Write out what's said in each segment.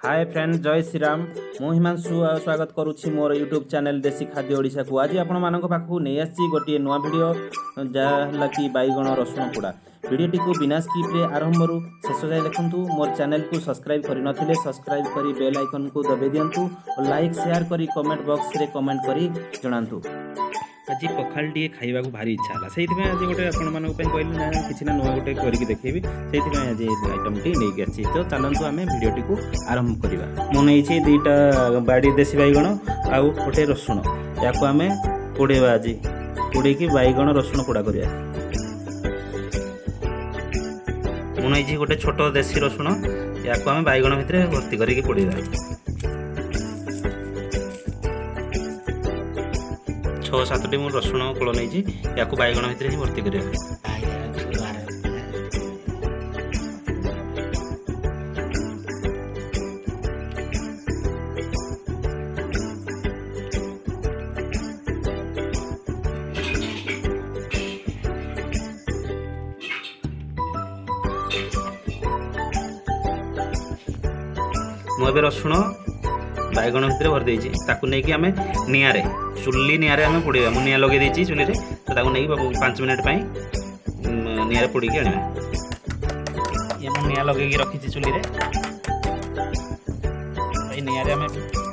Hi friend जय श्री राम मु हिमांशु स्वागत करुच्ची मोर यूट्यूब चैनल देसी खाद्य ओडिशा को। आज आपण मानक पाखु नहीं आसी गोटे नुआ वीडियो जहाँ कि बैगण रसुण पोड़ा वीडियोटी को बिना स्किप रे आरंभ शेष जाए देखंतु। मोर चैनल को सब्सक्राइब करि नथिले सब्सक्राइब करी बेल आइकन को दबे दियंतु और लाइक शेयर करी कमेंट बॉक्स रे कमेंट करी जणांतु। आज पखाल टी खाइबा को भारी इच्छा है से आज गोटे आपण कहली ना कि नुआ गोटे करके देखेबी से आज आइटम टी नहीं आसी। तो चलतु आम भिडियोटी को आरंभ करवा। मुझे दुईटा बाड़ी देसी बैगण आउ गोटे रसुण या आम पोड़ेवा आज पोड़े बैगण रसुण पोड़ा करवा। मुझे गोटे छोट देसी रसुण या आम बैगण भितर भर्ती करके पोड़ेवा। 6-7टी मु रसुण कोल नहीं या बैगण भितर ही भर्ती कर मुझे रसुण बैगण भितर भर देती नहीं आम निआरे चुली निआरे आम पोड़ा मुझे निआ लगे देती चुली रे तो नहीं 5 मिनट निआरे पोड़ी आने निआ लगे रखी चुली रे निआरे आम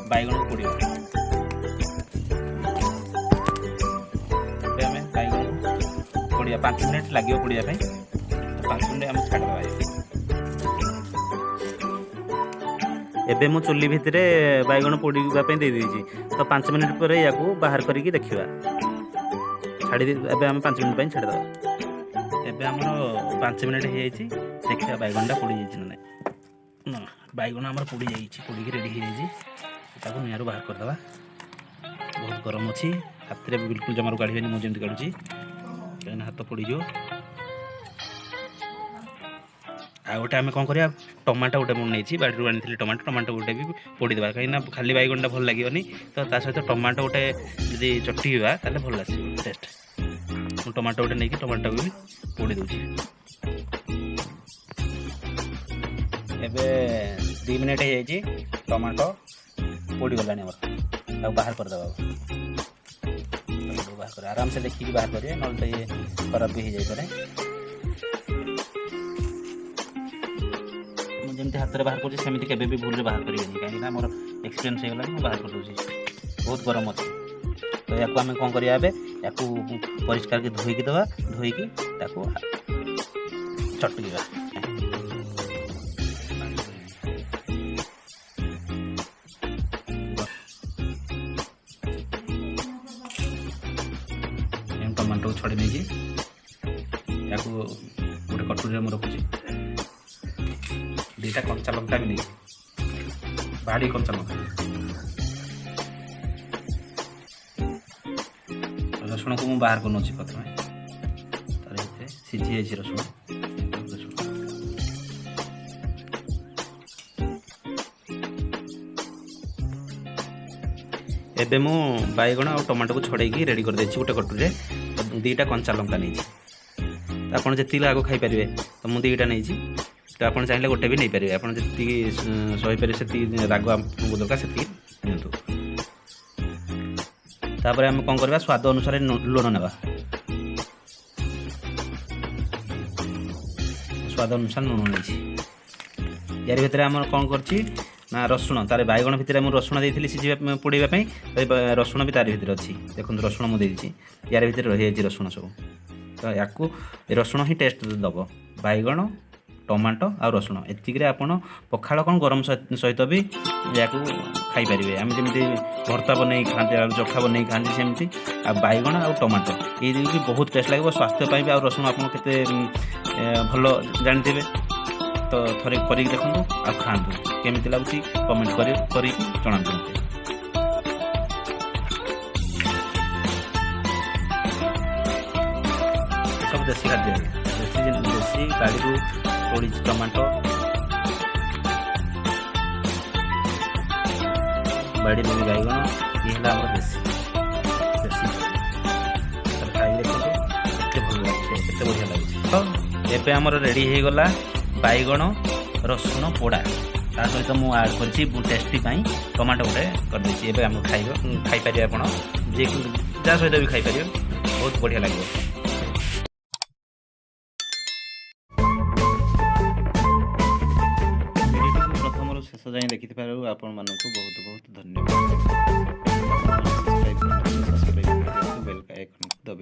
बैगण को पोड़ा बैगण पोड़ा 5 मिनट लगे पोड़ा 5 मिनट आम छाड़ एबे मु चुली भितर बैगण पोड़ापी दे देती तो 5 मिनट पर या बाहर करके देखा छाड़ी एबे हम 5 मिनट छाड़द। एबे हमर 5 मिनट हो जाइए देखा बैगणटा पोड़ी जाइए ना बैगण आम पोड़ी पोड़ी रेडी हो जाइए निआर बाहर करदे। बहुत गरम अच्छी हाथ में बिल्कुल जमार काढ़ी मुझे काढ़ुची कहीं हाथ पोड़ीज। आ गोटे आम कौन करा टमाटो गोटे मुझे नहीं बाड़ी आनी टमाटो गोटे भी पोड़ीदा कहीं खाली बैगणटा भल लगे तो सहित टमाटो गोटे जदि चटिवा ताले भल आस टेस्ट। टमाटो गोटे नहीं टमाटो भी पोड़ी दूसरी एवं 2 मिनट हो टमाटो पोड़ी गलानी बाहर करदे बाहर कर आराम से देखिए बाहर करें ना ये खराब भी हो जाए। जमी हाथ में बाहर करमी के भी भूल बाहर करेंगे कहीं मोर एक्सपीरियंस हो गला बाहर कर दूसरी बहुत गरम अच्छे। तो या आम कौन करा या परिष्कार के धोईकी दवा धोईकी चटकीवा टमाटो छड़ी नहीं या गोटे कटोरी में रखुची 2टा कंचा लंका भी नहीं बाड़ी कंचा लंका रसुण को मुझे बाहर कर प्रथम तार सीझी जाइए रसुण एबे मु बैगण और टमाटो को छड़ेकी रेडी कर देछि गोटे कटोरी 2टा कंचा लंका नहीं आप जी आग खाई पारे तो मुझे 2टा नहीं तो आप चाहिए गोटे भी नहीं पारे आप जी सहीपर से राग आपको दरकार से नियंतु। तापर आम कौन करवा स्वाद अनुसार लुण ना स्वाद अनुसार लुण नहीं यार भितर आम कौन करना रसुण तार बैगण भितर मुझे रसुण देती सीझा पोड़ापी रसुण भी तार भर अच्छी देखो रसुण मुझे यार भर रही है रसुण सब तो या रसुण ही टेस्ट दब बैगण टमाटो आ रसुण एतिक आपड़ पखाड़ कौन गरम सहित भी या खाईपारे आम जमी भर्ता बन खाते चखा बन खाते सेमती आ बैगण आ टमाटो ये भी बहुत टेस्ट लगे स्वास्थ्य भी आ रसुण आप भल जानते तो थे कर देखूँ आ खातु केमी लगुच कमेंट कर जनातु। सब देसी खाद्य देसी गाड़ी को पोड़ी टमाटो बाड़ी में बैगण ये देसी देसी खाई देखते भल लगे केते बढ़िया लगे। तो एबे हमर रेडी हो गला बैगण रसुण पोड़ा ता सहित मु ऐड करछि टेस्टी पाई टमाटो गोटे कर देछि एबे हम खाइ पारि आपण जे जा सहित भी खाइ पारि बहुत बढ़िया लागो। भिडियो प्रथम शेष जाए देखि आपण मानक बहुत बहुत धन्यवाद।